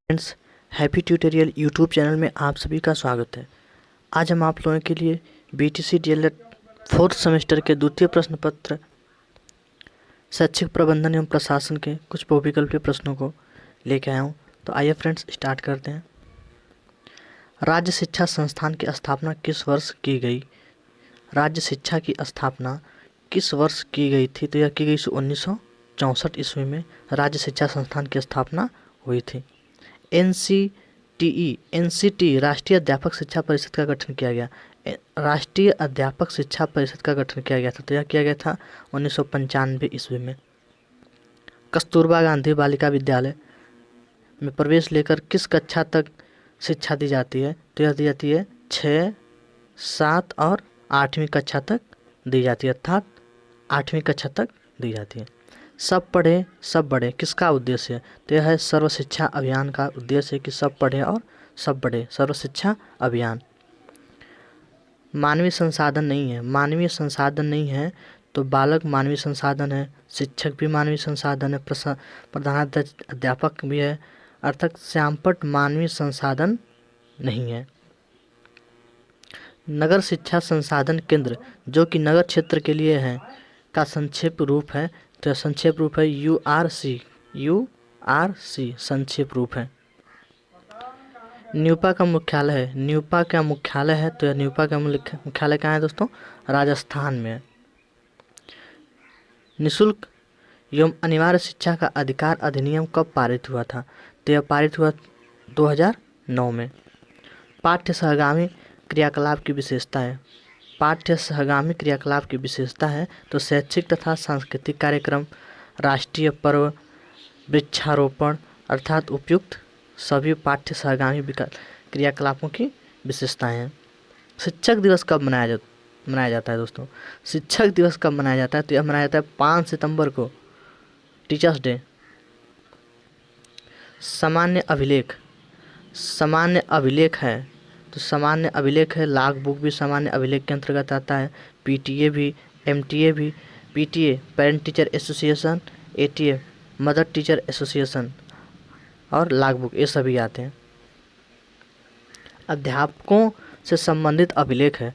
Friends, happy tutorial YouTube channel में आप सभी का स्वागत है। आज हम आप लोगों के लिए बीटीसी डीएलएड फोर्थ सेमेस्टर के द्वितीय प्रश्न पत्र शैक्षिक प्रबंधन एवं प्रशासन के कुछ बहुविकल्पीय प्रश्नों को लेके आया हूँ। तो आइए फ्रेंड्स स्टार्ट करते हैं। राज्य शिक्षा संस्थान की स्थापना किस वर्ष की गई? राज्य शिक्षा की स्थापना किस वर्ष की गई थी? तो यह की गई 1964 ईस्वी में राज्य शिक्षा संस्थान की स्थापना हुई थी। एनसीटी राष्ट्रीय अध्यापक शिक्षा परिषद का गठन किया गया। राष्ट्रीय अध्यापक शिक्षा परिषद का गठन किया गया था, तो यह किया गया था 1995 ईस्वी में। कस्तूरबा गांधी बालिका विद्यालय में प्रवेश लेकर किस कक्षा तक शिक्षा दी जाती है? तो यह दी जाती है 6, 7 और 8वीं कक्षा तक दी जाती है, अर्थात 8वीं कक्षा तक दी जाती है। सब पढ़े सब बढ़े किसका उद्देश्य है? तो यह है सर्व शिक्षा अभियान का उद्देश्य है कि सब पढ़े और सब बढ़े, सर्व शिक्षा अभियान। मानवीय संसाधन नहीं है, मानवीय संसाधन नहीं है तो बालक मानवीय संसाधन है, शिक्षक भी मानवीय संसाधन है, प्रधानाध्यापक भी है, अर्थात श्यामपट्ट मानवीय संसाधन नहीं है। नगर शिक्षा संसाधन केंद्र जो कि नगर क्षेत्र के लिए है का संक्षेप रूप है, तो संक्षेप रूप है यूआरसी संक्षेप रूप है। न्यूपा का मुख्यालय है, न्यूपा का मुख्यालय है, तो न्यूपा का मुख्यालय कहाँ है दोस्तों? राजस्थान में है। निःशुल्क एवं अनिवार्य शिक्षा का अधिकार अधिनियम कब पारित हुआ था? तो यह पारित हुआ 2009 में। पाठ्य सहगामी क्रियाकलाप की विशेषता है, पाठ्य सहगामी क्रियाकलाप की विशेषता है तो शैक्षिक तथा सांस्कृतिक कार्यक्रम, राष्ट्रीय पर्व, वृक्षारोपण अर्थात उपयुक्त सभी पाठ्य सहगामी क्रियाकलापों की विशेषताएं हैं। शिक्षक दिवस कब मनाया जाता है दोस्तों? शिक्षक दिवस कब मनाया जाता है? तो यह मनाया जाता है 5 सितंबर को, टीचर्स डे। सामान्य अभिलेख है, तो सामान्य अभिलेख है, लॉग बुक भी सामान्य अभिलेख के अंतर्गत आता है, पीटीए भी, एमटीए भी। PTA parent teacher association, ATA mother teacher association और लॉग बुक ये सभी आते हैं। अध्यापकों से संबंधित अभिलेख है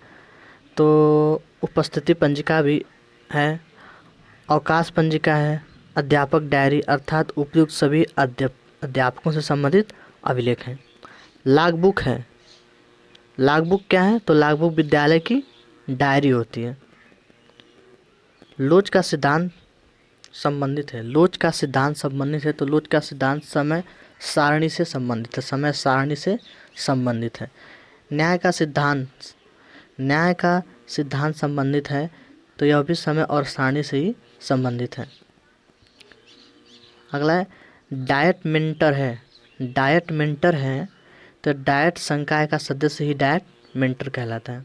तो उपस्थिति पंजिका भी है, अवकाश पंजिका है, अध्यापक डायरी अर्थात उपयुक्त सभी अध्यापकों से संबंधित अभिलेख हैं। लॉग बुक है, लॉग बुक क्या है? तो लॉग बुक विद्यालय की डायरी होती है। लोच का सिद्धांत संबंधित है, लोच का सिद्धांत संबंधित है, तो लोच का सिद्धांत समय सारणी से संबंधित है, समय सारणी से संबंधित है। न्याय का सिद्धांत संबंधित है, तो यह भी समय और सारणी से ही संबंधित है। अगला है डायट मेंटर है, तो डायट संकाय का सदस्य ही डायट मेंटर कहलाता है।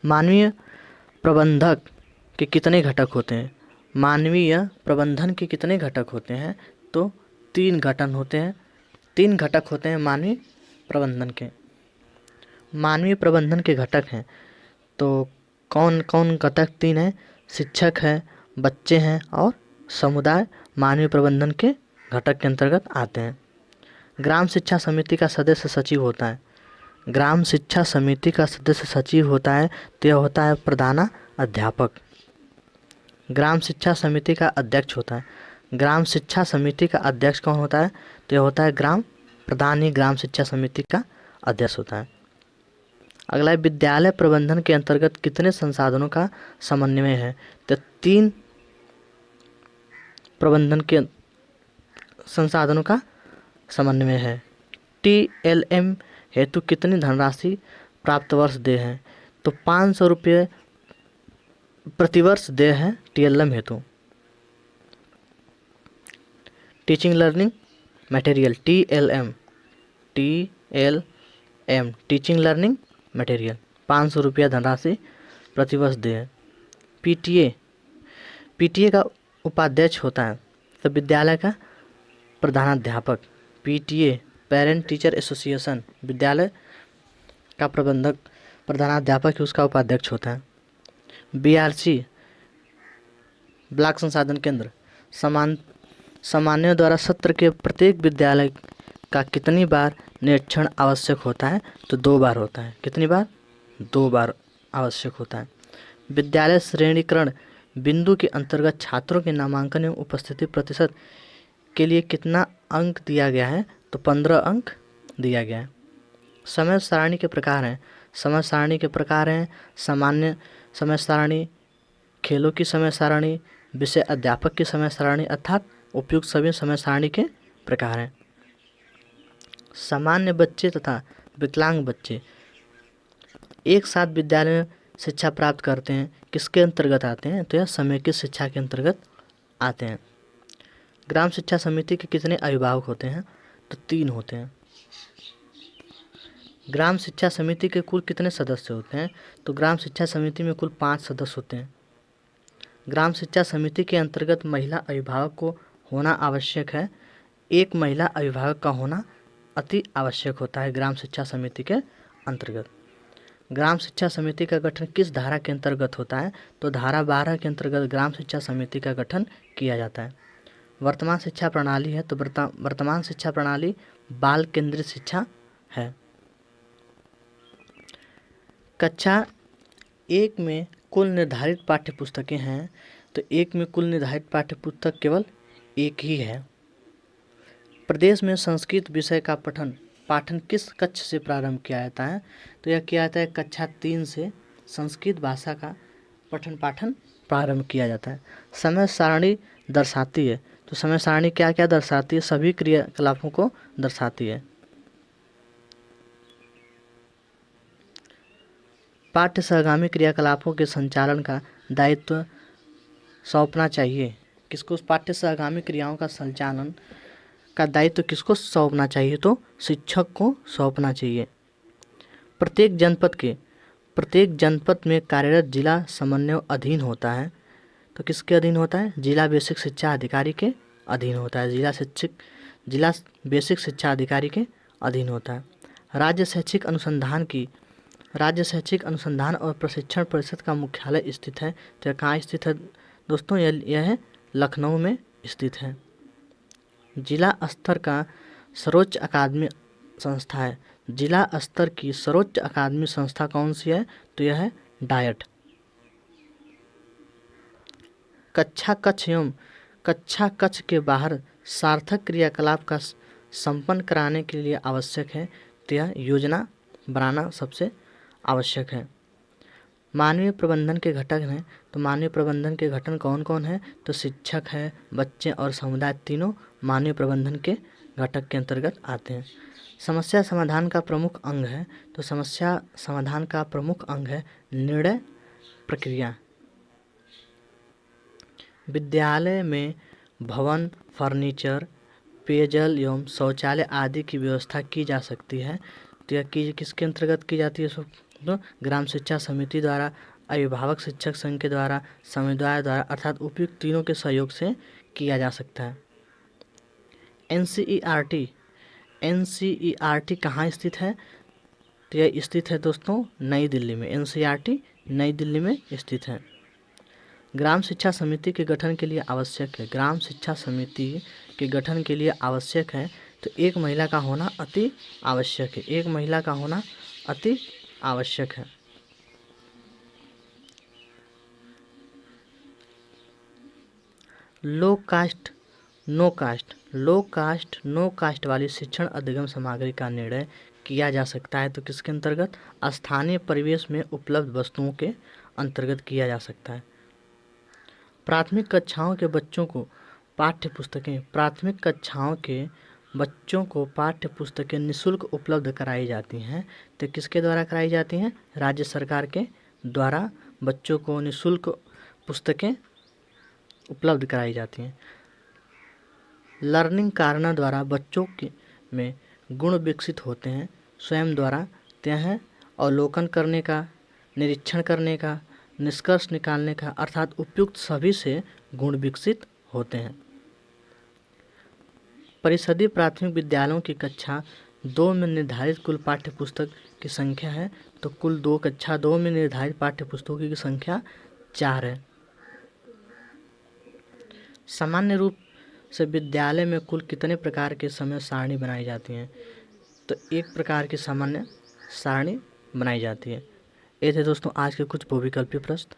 मानवीय प्रबंधक के कितने घटक होते हैं? मानवीय प्रबंधन के कितने घटक होते हैं? तो 3 घटक होते हैं मानवीय प्रबंधन के। मानवीय प्रबंधन के घटक हैं तो कौन कौन घटक 3 हैं? शिक्षक है, बच्चे हैं और समुदाय मानवीय प्रबंधन के घटक के अंतर्गत आते हैं। ग्राम शिक्षा समिति का सदस्य सचिव होता है, ग्राम शिक्षा समिति का सदस्य सचिव होता है, तो यह होता है प्रधानाध्यापक। ग्राम शिक्षा समिति का अध्यक्ष होता है, ग्राम शिक्षा समिति का अध्यक्ष कौन होता है? तो यह होता है ग्राम प्रधान ही ग्राम शिक्षा समिति का अध्यक्ष होता है। अगला है विद्यालय प्रबंधन के अंतर्गत कितने संसाधनों का समन्वय है? तो 3 प्रबंधन के संसाधनों का समन्वय है। टीएलएम हेतु कितनी धनराशि प्राप्त वर्ष देय है? तो 500 रुपये प्रतिवर्ष देय है टीएलएम हेतु। Teaching learning material TLM teaching learning material 500 रुपया धनराशि प्रतिवर्ष देय है। पीटीए का उपाध्यक्ष होता है, तो विद्यालय का प्रधानाध्यापक। पीटीए पेरेंट टीचर एसोसिएशन विद्यालय का प्रधानाध्यापक उसका उपाध्यक्ष होता है। बीआरसी ब्लॉक संसाधन केंद्र सामान्य द्वारा सत्र के प्रत्येक विद्यालय का कितनी बार निरीक्षण आवश्यक होता है? तो 2 बार होता है। कितनी बार? 2 बार आवश्यक होता है। विद्यालय श्रेणीकरण बिंदु के अंतर्गत छात्रों के नामांकन एवं उपस्थिति प्रतिशत के लिए कितना अंक दिया गया है? तो 15 अंक दिया गया है। समय सारणी के प्रकार हैं। समय सारणी के प्रकार हैं सामान्य समय सारणी, खेलों की समय सारणी, विषय अध्यापक की समय सारणी, अर्थात उपयुक्त सभी समय सारणी के प्रकार हैं। सामान्य बच्चे तथा विकलांग बच्चे एक साथ विद्यालय में शिक्षा प्राप्त करते हैं, किसके अंतर्गत आते हैं? तो यह समेकित शिक्षा के अंतर्गत आते हैं। ग्राम शिक्षा समिति के कितने अभिभावक होते हैं? तो 3 होते हैं। ग्राम शिक्षा समिति के कुल कितने सदस्य होते हैं? तो ग्राम शिक्षा समिति में कुल 5 सदस्य होते हैं। ग्राम शिक्षा समिति के अंतर्गत महिला अभिभावक को होना आवश्यक है। एक महिला अभिभावक का होना अति आवश्यक होता है ग्राम शिक्षा समिति के अंतर्गत। ग्राम शिक्षा समिति का गठन किस धारा के अंतर्गत होता है? तो धारा 12 के अंतर्गत ग्राम शिक्षा समिति का गठन किया जाता है। वर्तमान शिक्षा प्रणाली है तो वर्तमान शिक्षा प्रणाली बाल केंद्रित शिक्षा है। कक्षा 1 में कुल निर्धारित पाठ्य पुस्तकें हैं, तो 1 में कुल निर्धारित पाठ्य पुस्तक केवल 1 ही है। प्रदेश में संस्कृत विषय का पाठन किस कक्षा से प्रारंभ किया जाता है? तो यह किया जाता है कक्षा 3 से संस्कृत भाषा का पठन पाठन प्रारंभ किया जाता है। समय सारणी दर्शाती है, तो समय सारणी क्या क्या दर्शाती है? सभी क्रियाकलापों को दर्शाती है। पाठ्य सहगामी क्रियाकलापों के संचालन का दायित्व सौंपना चाहिए किसको? पाठ्य सहगामी क्रियाओं का संचालन का दायित्व किसको सौंपना चाहिए? तो शिक्षक को सौंपना चाहिए। प्रत्येक जनपद में कार्यरत जिला समन्वय अधीन होता है, तो किसके अधीन होता है? जिला बेसिक शिक्षा अधिकारी के अधीन होता है। जिला बेसिक शिक्षा अधिकारी के अधीन होता है। राज्य शैक्षिक अनुसंधान और प्रशिक्षण परिषद का मुख्यालय स्थित है, तो यह कहाँ स्थित है दोस्तों? यह है लखनऊ में स्थित है। जिला स्तर का सर्वोच्च अकादमी संस्था है। जिला स्तर की सर्वोच्च अकादमी संस्था कौन सी है? तो यह है डायट। कक्षा कक्ष के बाहर सार्थक क्रियाकलाप का संपन्न कराने के लिए आवश्यक है, तो यह योजना बनाना सबसे आवश्यक है। मानवीय प्रबंधन के घटक हैं, तो मानवीय प्रबंधन के घटक कौन कौन है? तो शिक्षक है, बच्चे और समुदाय, तीनों मानवीय प्रबंधन के घटक के अंतर्गत आते हैं। समस्या समाधान का प्रमुख अंग है, तो समस्या समाधान का प्रमुख अंग है निर्णय प्रक्रिया। विद्यालय में भवन, फर्नीचर, पेयजल एवं शौचालय आदि की व्यवस्था की जा सकती है, तो यह किसके अंतर्गत की जाती है? तो ग्राम शिक्षा समिति द्वारा, अभिभावक शिक्षक संघ के द्वारा, समुदाय द्वारा, अर्थात उपयुक्त तीनों के सहयोग से किया जा सकता है। एनसीईआरटी कहाँ स्थित है? तो यह स्थित है दोस्तों नई दिल्ली में। एनसीईआरटी नई दिल्ली में स्थित है। ग्राम शिक्षा समिति के गठन के लिए आवश्यक है। ग्राम शिक्षा समिति के गठन के लिए आवश्यक है, तो एक महिला का होना अति आवश्यक है। एक महिला का होना अति आवश्यक है। लो कास्ट नो कास्ट वाली शिक्षण अधिगम सामग्री का निर्णय किया जा सकता है, तो किसके अंतर्गत? स्थानीय परिवेश में उपलब्ध वस्तुओं के अंतर्गत किया जा सकता है। प्राथमिक कक्षाओं के बच्चों को पाठ्य पुस्तकें निःशुल्क उपलब्ध कराई जाती हैं, तो किसके द्वारा कराई जाती हैं? राज्य सरकार के द्वारा बच्चों को निःशुल्क पुस्तकें उपलब्ध कराई जाती हैं। लर्निंग कार्नर द्वारा बच्चों में गुण विकसित होते हैं। स्वयं द्वारा यह अवलोकन करने का, निरीक्षण करने का, निष्कर्ष निकालने का, अर्थात उपयुक्त सभी से गुण विकसित होते हैं। परिषदीय प्राथमिक विद्यालयों की कक्षा 2 में निर्धारित कुल पाठ्य पुस्तक की संख्या है, तो कुल कक्षा 2 में निर्धारित पाठ्य पुस्तकों की संख्या 4 है। से विद्यालय में कुल कितने प्रकार के समय सारणी बनाई जाती हैं? तो एक प्रकार की सामान्य सारणी बनाई जाती है। ये थे दोस्तों आज के कुछ बहुविकल्पीय प्रश्न।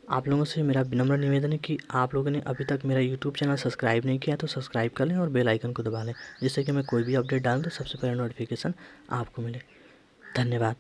आप लोगों से मेरा विनम्र निवेदन है कि आप लोगों ने अभी तक मेरा यूट्यूब चैनल सब्सक्राइब नहीं किया तो सब्सक्राइब कर लें और बेल आइकन को दबा लें, जिससे कि मैं कोई भी अपडेट डालूं तो सबसे पहले नोटिफिकेशन आपको मिले। धन्यवाद।